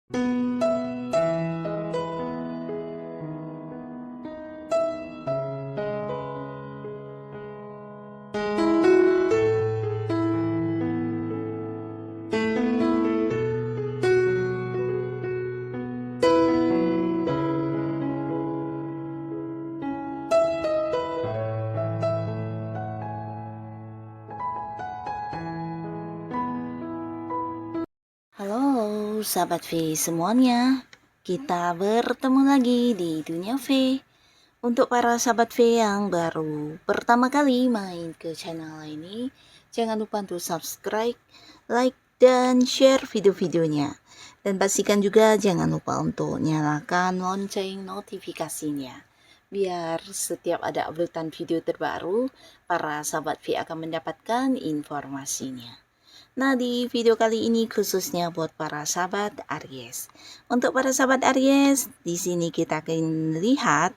Halo sahabat V semuanya, kita bertemu lagi di Dunia V. Untuk para sahabat V yang baru pertama kali main ke channel ini, jangan lupa untuk subscribe, like, dan share video-videonya. Dan pastikan juga jangan lupa untuk nyalakan lonceng notifikasinya. Biar setiap ada uploadan video terbaru, para sahabat V akan mendapatkan informasinya. Nah, di video kali ini khususnya buat para sahabat Aries. Untuk para sahabat Aries, di sini kita akan lihat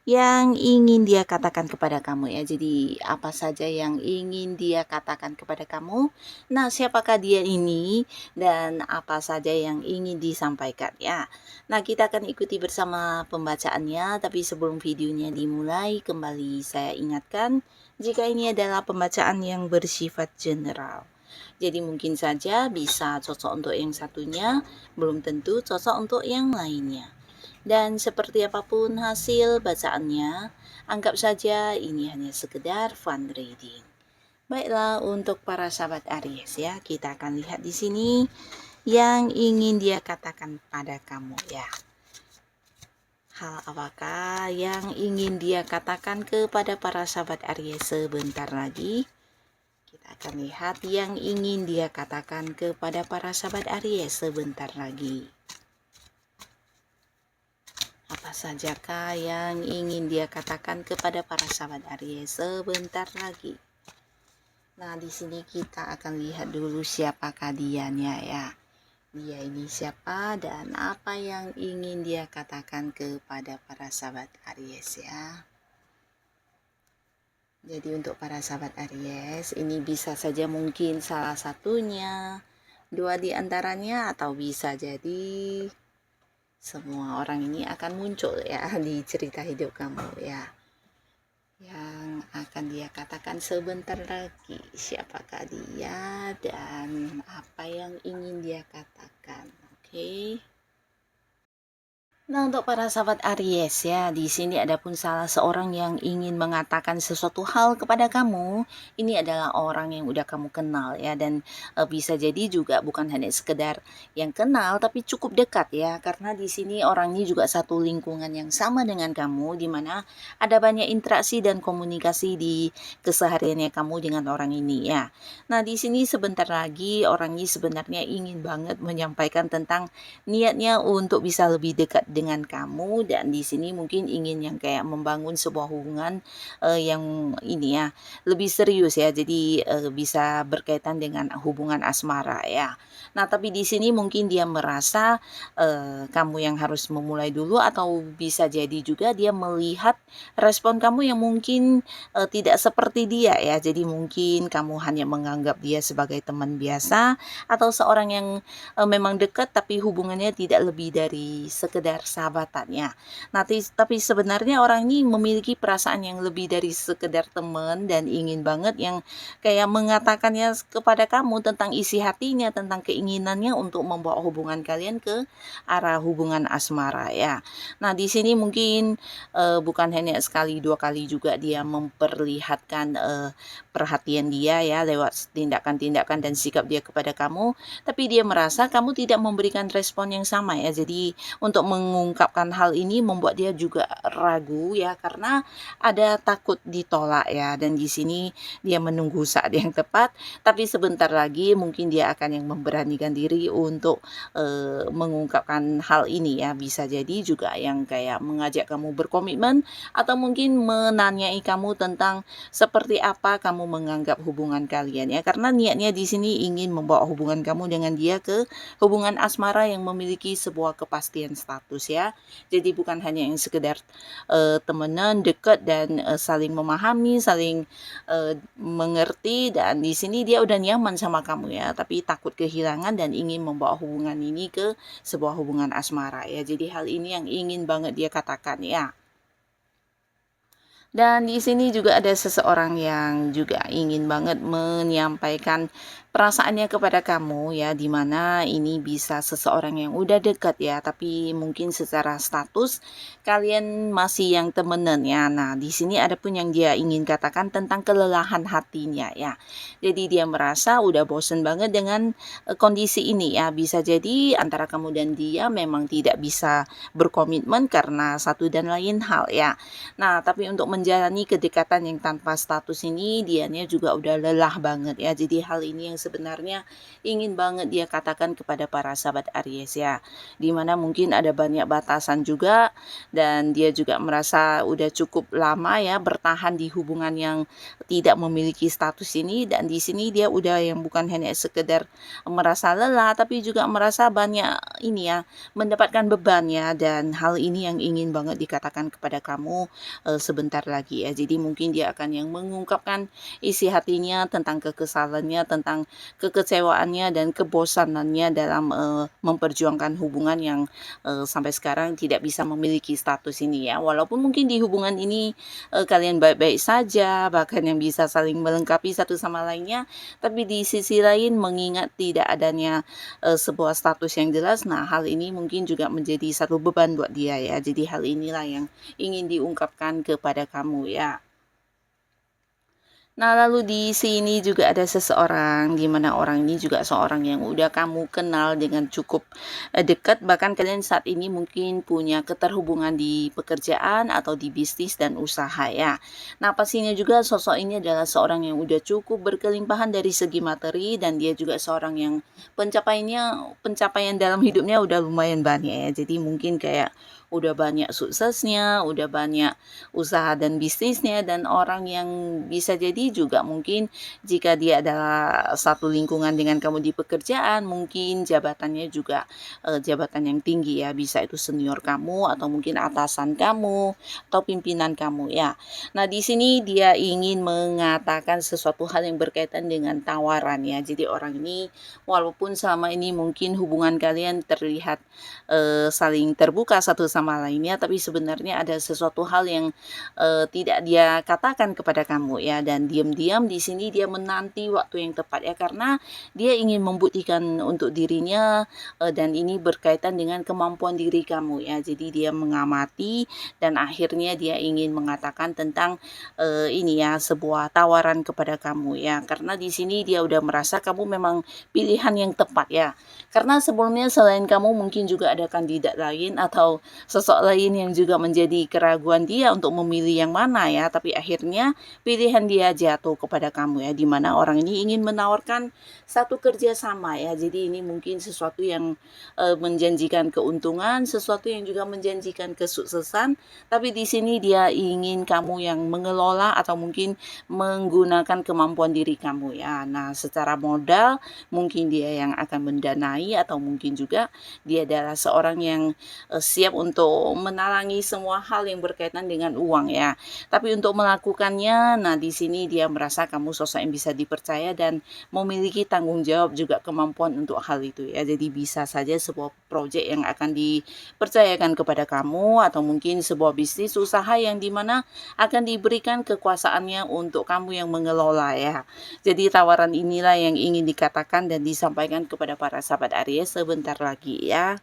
yang ingin dia katakan kepada kamu ya. Jadi, apa saja yang ingin dia katakan kepada kamu? Nah, siapakah dia ini dan apa saja yang ingin disampaikan ya. Nah, kita akan ikuti bersama pembacaannya, tapi sebelum videonya dimulai, kembali saya ingatkan jika ini adalah pembacaan yang bersifat general. Jadi mungkin saja bisa cocok untuk yang satunya, belum tentu cocok untuk yang lainnya. Dan seperti apapun hasil bacaannya, anggap saja ini hanya sekedar fun reading. Baiklah, untuk para sahabat Aries ya, kita akan lihat di sini yang ingin dia katakan pada kamu ya. Hal apakah yang ingin dia katakan kepada para sahabat Aries sebentar lagi? Kita akan lihat yang ingin dia katakan kepada para sahabat Aries sebentar lagi. Apa sajakah yang ingin dia katakan kepada para sahabat Aries sebentar lagi? Nah, di sini kita akan lihat dulu siapakah dianya ya. Dia ini siapa dan apa yang ingin dia katakan kepada para sahabat Aries ya. Jadi untuk para sahabat Aries, ini bisa saja mungkin salah satunya, dua di antaranya, atau bisa jadi semua orang ini akan muncul ya di cerita hidup kamu ya. Yang akan dia katakan sebentar lagi, siapakah dia dan apa yang ingin dia katakan. Oke. Nah, untuk para sahabat Aries ya, di sini ada pun salah seorang yang ingin mengatakan sesuatu hal kepada kamu. Ini adalah orang yang udah kamu kenal ya, dan bisa jadi juga bukan hanya sekedar yang kenal tapi cukup dekat ya, karena di sini orang ini juga satu lingkungan yang sama dengan kamu, di mana ada banyak interaksi dan komunikasi di kesehariannya kamu dengan orang ini ya. Nah, di sini sebentar lagi orang ini sebenarnya ingin banget menyampaikan tentang niatnya untuk bisa lebih dekat dengan kamu, dan di sini mungkin ingin yang kayak membangun sebuah hubungan yang ini ya lebih serius ya, jadi bisa berkaitan dengan hubungan asmara ya. Nah, tapi di sini mungkin dia merasa kamu yang harus memulai dulu, atau bisa jadi juga dia melihat respon kamu yang mungkin tidak seperti dia ya. Jadi mungkin kamu hanya menganggap dia sebagai teman biasa atau seorang yang memang dekat tapi hubungannya tidak lebih dari sekedar sahabatannya. Nah, tapi sebenarnya orang ini memiliki perasaan yang lebih dari sekedar teman dan ingin banget yang kayak mengatakannya kepada kamu tentang isi hatinya, tentang keinginannya untuk membawa hubungan kalian ke arah hubungan asmara ya. Nah, di sini mungkin bukan hanya sekali dua kali juga dia memperlihatkan perhatian dia ya lewat tindakan-tindakan dan sikap dia kepada kamu, tapi dia merasa kamu tidak memberikan respon yang sama ya. Jadi untuk mengungkapkan hal ini membuat dia juga ragu ya, karena ada takut ditolak ya, dan di sini dia menunggu saat yang tepat, tapi sebentar lagi mungkin dia akan yang memberanikan diri untuk mengungkapkan hal ini ya. Bisa jadi juga yang kayak mengajak kamu berkomitmen, atau mungkin menanyai kamu tentang seperti apa kamu menganggap hubungan kalian ya, karena niatnya di sini ingin membawa hubungan kamu dengan dia ke hubungan asmara yang memiliki sebuah kepastian status status ya. Jadi bukan hanya yang sekedar temenan, dekat dan saling memahami, saling mengerti, dan di sini dia udah nyaman sama kamu ya, tapi takut kehilangan dan ingin membawa hubungan ini ke sebuah hubungan asmara ya. Jadi hal ini yang ingin banget dia katakan ya. Dan di sini juga ada seseorang yang juga ingin banget menyampaikan perasaannya kepada kamu ya, dimana ini bisa seseorang yang udah dekat ya, tapi mungkin secara status kalian masih yang temenan ya. Nah, di sini ada pun yang dia ingin katakan tentang kelelahan hatinya ya. Jadi dia merasa udah bosen banget dengan kondisi ini ya. Bisa jadi antara kamu dan dia memang tidak bisa berkomitmen karena satu dan lain hal ya. Nah, tapi untuk menjalani kedekatan yang tanpa status ini, dianya juga udah lelah banget ya. Jadi hal ini yang sebenarnya ingin banget dia katakan kepada para sahabat Aries ya. Dimana mungkin ada banyak batasan juga, dan dia juga merasa udah cukup lama ya bertahan di hubungan yang tidak memiliki status ini, dan di sini dia udah yang bukan hanya sekedar merasa lelah, tapi juga merasa banyak ini ya, mendapatkan beban ya, dan hal ini yang ingin banget dikatakan kepada kamu sebentar lagi ya. Jadi mungkin dia akan yang mengungkapkan isi hatinya tentang kekesalannya, tentang kekecewaannya dan kebosanannya dalam memperjuangkan hubungan yang sampai sekarang tidak bisa memiliki status ini ya. Walaupun mungkin di hubungan ini kalian baik-baik saja, bahkan yang bisa saling melengkapi satu sama lainnya, tapi di sisi lain mengingat tidak adanya sebuah status yang jelas, nah hal ini mungkin juga menjadi satu beban buat dia ya. Jadi hal inilah yang ingin diungkapkan kepada kamu ya. Nah, lalu di sini juga ada seseorang, di mana orang ini juga seorang yang udah kamu kenal dengan cukup dekat, bahkan kalian saat ini mungkin punya keterhubungan di pekerjaan atau di bisnis dan usaha ya. Nah, pastinya juga sosok ini adalah seorang yang udah cukup berkelimpahan dari segi materi, dan dia juga seorang yang pencapaian dalam hidupnya udah lumayan banyak ya. Jadi mungkin kayak udah banyak suksesnya, udah banyak usaha dan bisnisnya, dan orang yang bisa jadi juga mungkin jika dia adalah satu lingkungan dengan kamu di pekerjaan, mungkin jabatannya juga jabatan yang tinggi ya, bisa itu senior kamu atau mungkin atasan kamu atau pimpinan kamu ya. Nah, di sini dia ingin mengatakan sesuatu hal yang berkaitan dengan tawaran ya. Jadi orang ini walaupun selama ini mungkin hubungan kalian terlihat saling terbuka satu sama lainnya, tapi sebenarnya ada sesuatu hal yang tidak dia katakan kepada kamu ya, dan diam-diam di sini dia menanti waktu yang tepat ya, karena dia ingin membuktikan untuk dirinya dan ini berkaitan dengan kemampuan diri kamu ya. Jadi dia mengamati dan akhirnya dia ingin mengatakan tentang ini ya, sebuah tawaran kepada kamu ya, karena di sini dia udah merasa kamu memang pilihan yang tepat ya. Karena sebelumnya selain kamu mungkin juga ada kandidat lain atau sosok lain yang juga menjadi keraguan dia untuk memilih yang mana ya, tapi akhirnya pilihan dia jatuh kepada kamu ya, dimana orang ini ingin menawarkan satu kerjasama ya. Jadi ini mungkin sesuatu yang menjanjikan keuntungan, sesuatu yang juga menjanjikan kesuksesan, tapi di sini dia ingin kamu yang mengelola atau mungkin menggunakan kemampuan diri kamu ya. Nah, secara modal mungkin dia yang akan mendanai, atau mungkin juga dia adalah seorang yang siap untuk menalangi semua hal yang berkaitan dengan uang ya. Tapi untuk melakukannya, nah di sini dia merasa kamu sosok yang bisa dipercaya dan memiliki tanggung jawab juga kemampuan untuk hal itu ya. Jadi bisa saja sebuah proyek yang akan dipercayakan kepada kamu, atau mungkin sebuah bisnis usaha yang dimana akan diberikan kekuasaannya untuk kamu yang mengelola ya. Jadi tawaran inilah yang ingin dikatakan dan disampaikan kepada para sahabat Aries sebentar lagi ya.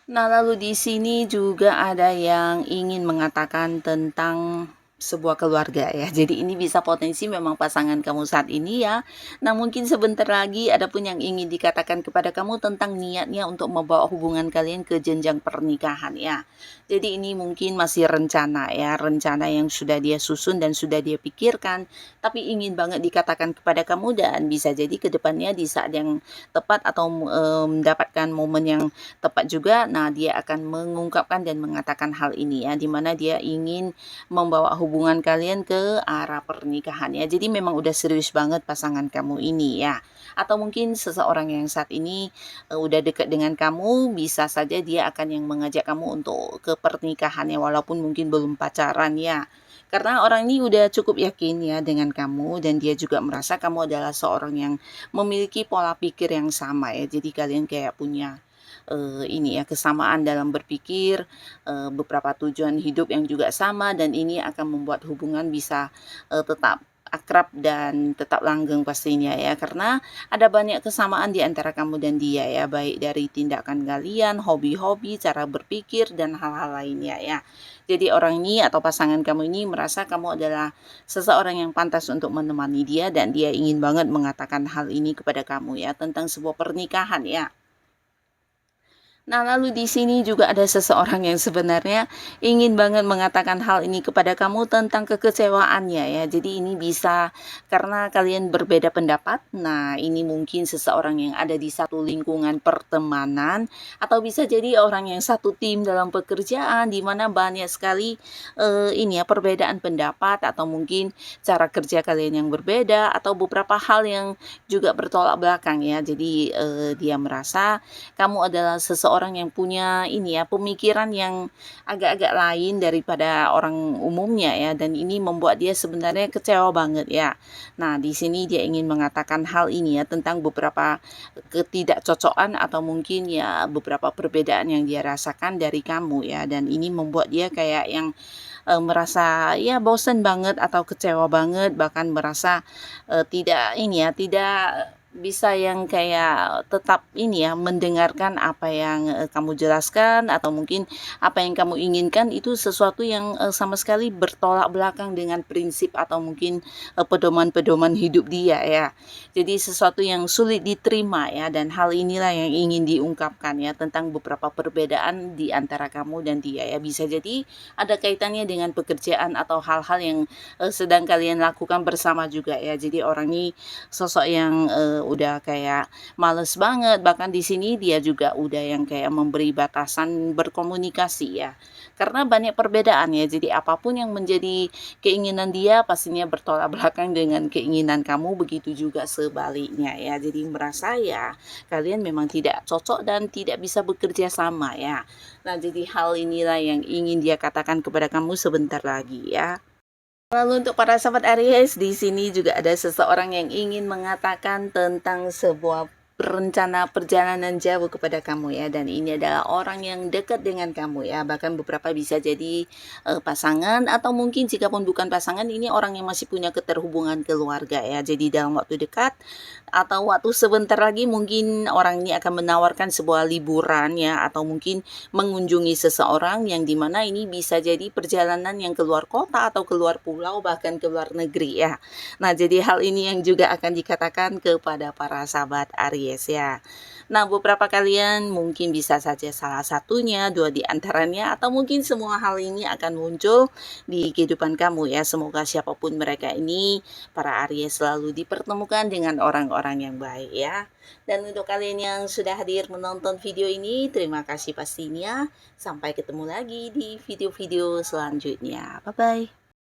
Nah, lalu di sini juga ada yang ingin mengatakan tentang sebuah keluarga ya. Jadi ini bisa potensi memang pasangan kamu saat ini ya. Nah, mungkin sebentar lagi ada pun yang ingin dikatakan kepada kamu tentang niatnya untuk membawa hubungan kalian ke jenjang pernikahan ya. Jadi ini mungkin masih rencana ya, rencana yang sudah dia susun dan sudah dia pikirkan, tapi ingin banget dikatakan kepada kamu, dan bisa jadi ke depannya di saat yang tepat atau mendapatkan momen yang tepat juga, nah dia akan mengungkapkan dan mengatakan hal ini ya, dimana dia ingin membawa hubungan hubungan kalian ke arah pernikahan ya. Jadi memang udah serius banget pasangan kamu ini ya. Atau mungkin seseorang yang saat ini udah dekat dengan kamu, bisa saja dia akan yang mengajak kamu untuk ke pernikahan ya, walaupun mungkin belum pacaran ya. Karena orang ini udah cukup yakin ya dengan kamu, dan dia juga merasa kamu adalah seorang yang memiliki pola pikir yang sama ya. Jadi kalian kayak punya ini ya, kesamaan dalam berpikir, beberapa tujuan hidup yang juga sama, dan ini akan membuat hubungan bisa tetap akrab dan tetap langgeng pastinya ya, karena ada banyak kesamaan di antara kamu dan dia ya, baik dari tindakan kalian, hobi-hobi, cara berpikir, dan hal-hal lainnya ya. Jadi orang ini atau pasangan kamu ini merasa kamu adalah seseorang yang pantas untuk menemani dia, dan dia ingin banget mengatakan hal ini kepada kamu ya, tentang sebuah pernikahan ya. Nah, lalu di sini juga ada seseorang yang sebenarnya ingin banget mengatakan hal ini kepada kamu tentang kekecewaannya ya. Jadi ini bisa karena kalian berbeda pendapat. Nah, ini mungkin seseorang yang ada di satu lingkungan pertemanan, atau bisa jadi orang yang satu tim dalam pekerjaan, di mana banyak sekali ini ya, perbedaan pendapat, atau mungkin cara kerja kalian yang berbeda, atau beberapa hal yang juga bertolak belakang ya. Jadi dia merasa kamu adalah seseorang yang punya ini ya, pemikiran yang agak-agak lain daripada orang umumnya ya, dan ini membuat dia sebenarnya kecewa banget ya. Nah, di sini dia ingin mengatakan hal ini ya, tentang beberapa ketidakcocokan atau mungkin ya beberapa perbedaan yang dia rasakan dari kamu ya, dan ini membuat dia kayak yang merasa ya bosen banget atau kecewa banget, bahkan merasa tidak ini ya, tidak bisa yang kayak tetap ini ya, mendengarkan apa yang kamu jelaskan, atau mungkin apa yang kamu inginkan itu sesuatu yang sama sekali bertolak belakang dengan prinsip atau mungkin pedoman-pedoman hidup dia ya. Jadi sesuatu yang sulit diterima ya, dan hal inilah yang ingin diungkapkan ya, tentang beberapa perbedaan di antara kamu dan dia ya. Bisa jadi ada kaitannya dengan pekerjaan atau hal-hal yang sedang kalian lakukan bersama juga ya. Jadi orang ini sosok yang udah kayak males banget, bahkan di sini dia juga udah yang kayak memberi batasan berkomunikasi ya, karena banyak perbedaan ya. Jadi apapun yang menjadi keinginan dia pastinya bertolak belakang dengan keinginan kamu, begitu juga sebaliknya ya. Jadi merasa ya kalian memang tidak cocok dan tidak bisa bekerja sama ya. Nah, jadi hal inilah yang ingin dia katakan kepada kamu sebentar lagi ya. Lalu untuk para sahabat Aries, di sini juga ada seseorang yang ingin mengatakan tentang sebuah rencana perjalanan jauh kepada kamu ya, dan ini adalah orang yang dekat dengan kamu ya, bahkan beberapa bisa jadi pasangan, atau mungkin jika pun bukan pasangan, ini orang yang masih punya keterhubungan keluarga ya. Jadi dalam waktu dekat atau waktu sebentar lagi mungkin orang ini akan menawarkan sebuah liburan ya, atau mungkin mengunjungi seseorang yang dimana ini bisa jadi perjalanan yang keluar kota atau keluar pulau, bahkan keluar negeri ya. Nah, jadi hal ini yang juga akan dikatakan kepada para sahabat Aries ya. Nah, beberapa kalian mungkin bisa saja salah satunya, dua di antaranya, atau mungkin semua hal ini akan muncul di kehidupan kamu ya. Semoga siapapun mereka ini, para Aries selalu dipertemukan dengan orang-orang yang baik ya. Dan untuk kalian yang sudah hadir menonton video ini, terima kasih pastinya. Sampai ketemu lagi di video-video selanjutnya. Bye-bye.